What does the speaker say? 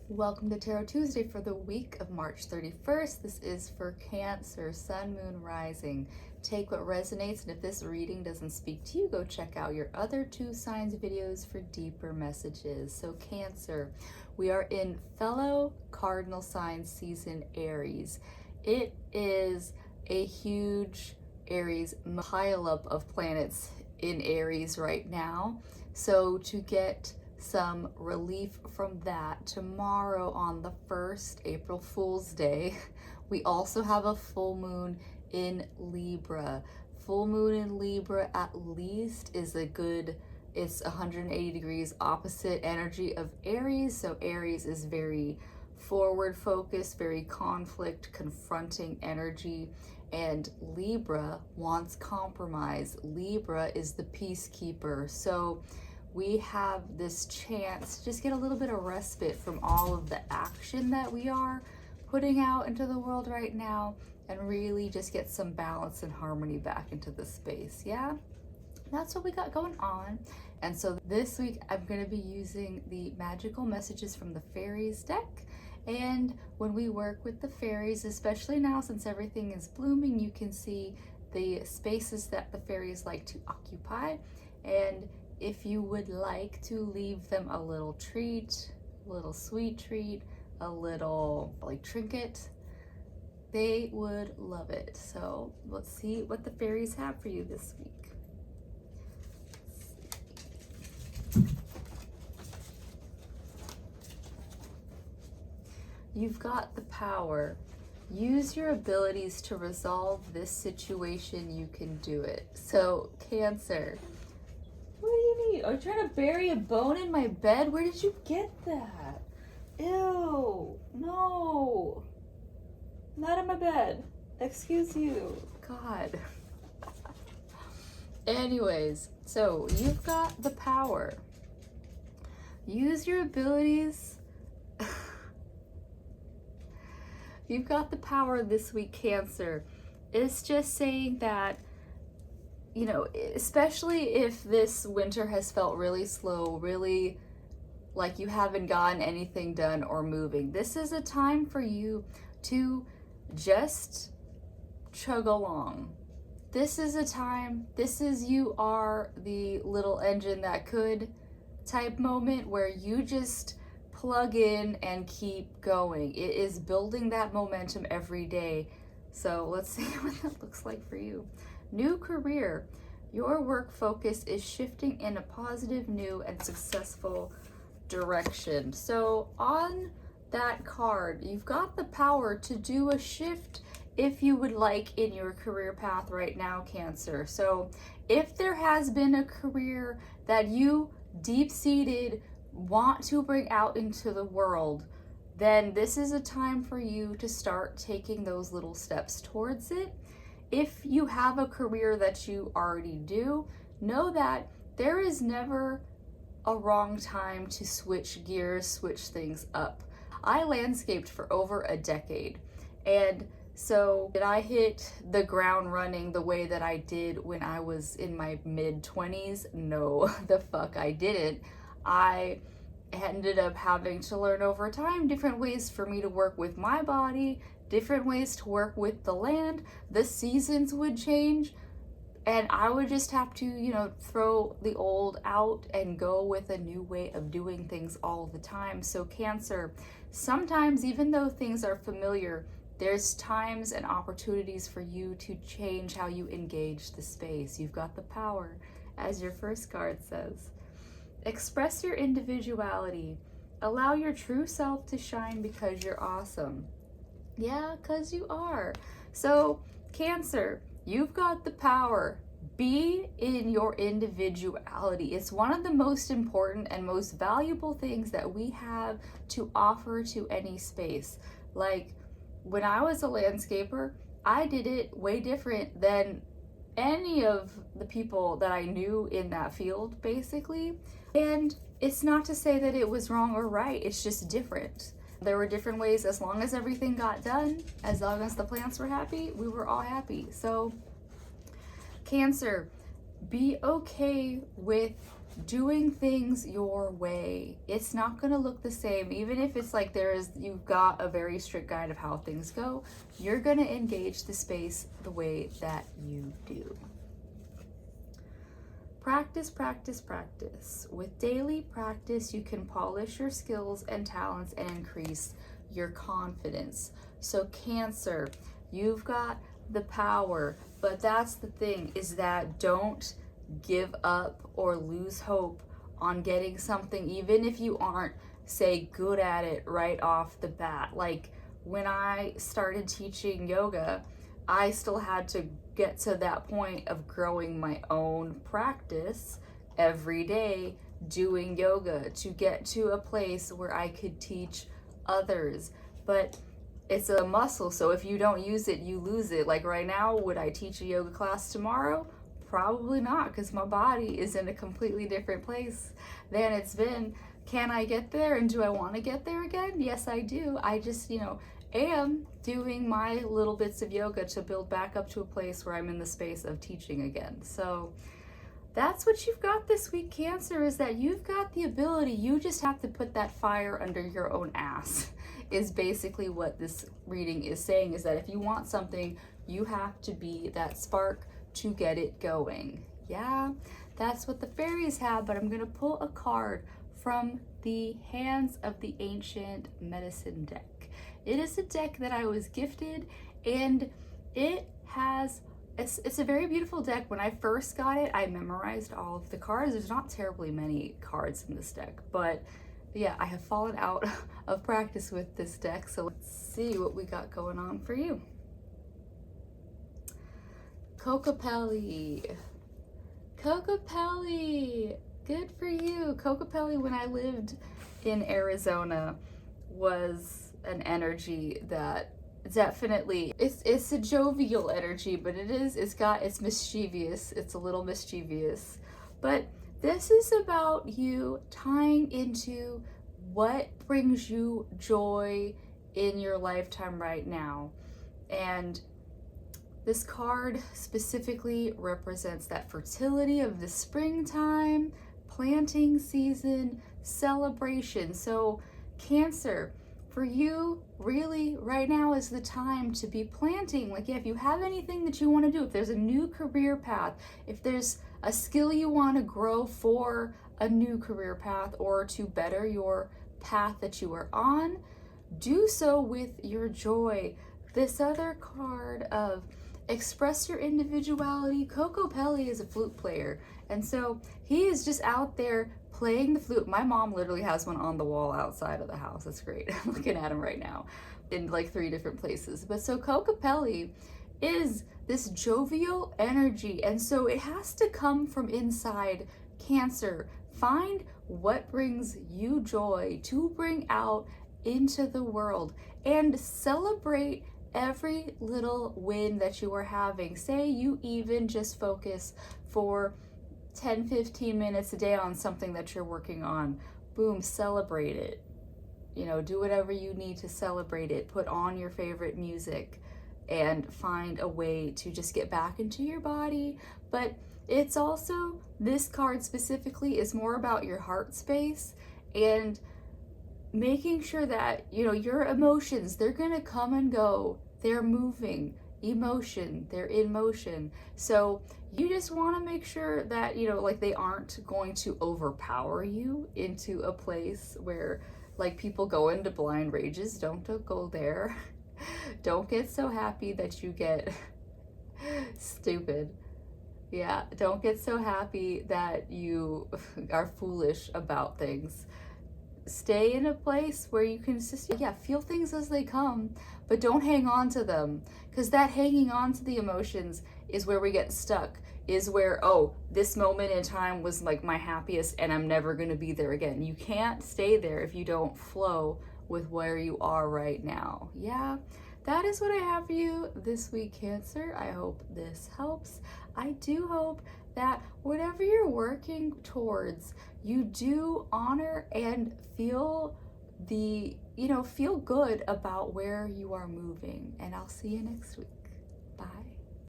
Welcome to Tarot Tuesday for the week of March 31st. This is for Cancer, Sun, Moon, Rising. Take what resonates, and if this reading doesn't speak to you, go check out your other two signs videos for deeper messages. So Cancer, we are in fellow cardinal sign season Aries. It is a huge Aries pileup of planets in Aries right now. So to get some relief from that, tomorrow on the 1st, April Fool's Day, we also have a full moon in Libra. Full moon in Libra at least is it's 180 degrees opposite energy of Aries. So Aries is very forward focused, very conflict confronting energy, and Libra wants compromise. Libra is the peacekeeper. So we have this chance to just get a little bit of respite from all of the action that we are putting out into the world right now, and really just get some balance and harmony back into the space. Yeah, that's what we got going on. And so this week I'm going to be using the magical messages from the Fairies deck. And when we work with the fairies, especially now since everything is blooming, you can see the spaces that the fairies like to occupy. And if you would like to leave them a little treat, a little sweet treat, a little like trinket, they would love it. So let's see what the fairies have for you this week. You've got the power. Use your abilities to resolve this situation. You can do it. So Cancer, what do you need? Are you trying to bury a bone in my bed? Where did you get that? Ew, no. Not in my bed. Excuse you. God. Anyways, so you've got the power. Use your abilities. You've got the power this week, Cancer. It's just saying that, you know, especially if this winter has felt really slow, really like you haven't gotten anything done or moving, this is a time for you to just chug along. This is a time, you are the little engine that could type moment where you just plug in and keep going. It is building that momentum every day. So let's see what that looks like for you. New career. Your work focus is shifting in a positive, new, and successful direction. So on that card, you've got the power to do a shift if you would like in your career path right now, Cancer. So if there has been a career that you deep-seated want to bring out into the world, then this is a time for you to start taking those little steps towards it. If you have a career that you already do, know that there is never a wrong time to switch gears, switch things up. I landscaped for over a decade, and so did I hit the ground running the way that I did when I was in my mid-20s? No, the fuck I didn't. I ended up having to learn over time different ways for me to work with my body, different ways to work with the land. The seasons would change, and I would just have to, you know, throw the old out and go with a new way of doing things all the time. So Cancer, sometimes even though things are familiar, there's times and opportunities for you to change how you engage the space. You've got the power, as your first card says. Express your individuality. Allow your true self to shine because you're awesome. Yeah, because you are. So Cancer, you've got the power. Be in your individuality. It's one of the most important and most valuable things that we have to offer to any space. Like when I was a landscaper, I did it way different than any of the people that I knew in that field, basically. And it's not to say that it was wrong or right, it's just different. There were different ways. As long as everything got done, as long as the plants were happy, we were all happy. So Cancer, be okay with doing things your way. It's not going to look the same. Even if it's like you've got a very strict guide of how things go, you're going to engage the space the way that you do. Practice, practice, practice. With daily practice, you can polish your skills and talents and increase your confidence. So Cancer, you've got the power, but that's the thing, is that don't give up or lose hope on getting something, even if you aren't, say, good at it right off the bat. Like when I started teaching yoga, I still had to get to that point of growing my own practice every day, doing yoga, to get to a place where I could teach others. But it's a muscle, so if you don't use it, you lose it. Like right now, would I teach a yoga class tomorrow? Probably not, because my body is in a completely different place than it's been. Can I get there, and do I want to get there again? Yes, I do. I just, am doing my little bits of yoga to build back up to a place where I'm in the space of teaching again. So that's what you've got this week, Cancer, is that you've got the ability. You just have to put that fire under your own ass, is basically what this reading is saying, is that if you want something, you have to be that spark to get it going. Yeah, that's what the fairies have, but I'm going to pull a card from the Hands of the Ancient Medicine deck. It is a deck that I was gifted, and it's a very beautiful deck. When I first got it, I memorized all of the cards. There's not terribly many cards in this deck, but yeah, I have fallen out of practice with this deck, so let's see what we got going on for you. Kokopelli. Kokopelli, good for you. Kokopelli, when I lived in Arizona, was an energy that definitely, it's a jovial energy, but it's mischievous. It's a little mischievous, but this is about you tying into what brings you joy in your lifetime right now. And this card specifically represents that fertility of the springtime, planting season, celebration. So Cancer, for you, really, right now is the time to be planting. Like, yeah, if you have anything that you want to do, if there's a new career path, if there's a skill you want to grow for a new career path, or to better your path that you are on, do so with your joy. This other card of express your individuality. Kokopelli is a flute player, and so he is just out there playing the flute. My mom literally has one on the wall outside of the house. That's great. I'm looking at him right now in like 3 different places. But so Kokopelli is this jovial energy, and so it has to come from inside. Cancer, find what brings you joy to bring out into the world, and celebrate every little win that you are having. Say you even just focus for 10-15 minutes a day on something that you're working on. Boom, celebrate it. Do whatever you need to celebrate it. Put on your favorite music and find a way to just get back into your body. But it's also, this card specifically is more about your heart space and making sure that, your emotions, they're gonna come and go. They're moving. Emotion, they're in motion. So you just want to make sure that, like, they aren't going to overpower you into a place where, like, people go into blind rages. Don't go there. Don't get so happy that you get stupid. Yeah, don't get so happy that you are foolish about things. Stay in a place where you can just, feel things as they come, but don't hang on to them, because that hanging on to the emotions is where we get stuck, is where, oh, this moment in time was like my happiest and I'm never going to be there again. You can't stay there if you don't flow with where you are right now. Yeah, that is what I have for you this week, Cancer. I hope this helps. I do hope that whatever you're working towards, you do honor and feel feel good about where you are moving. And I'll see you next week. Bye.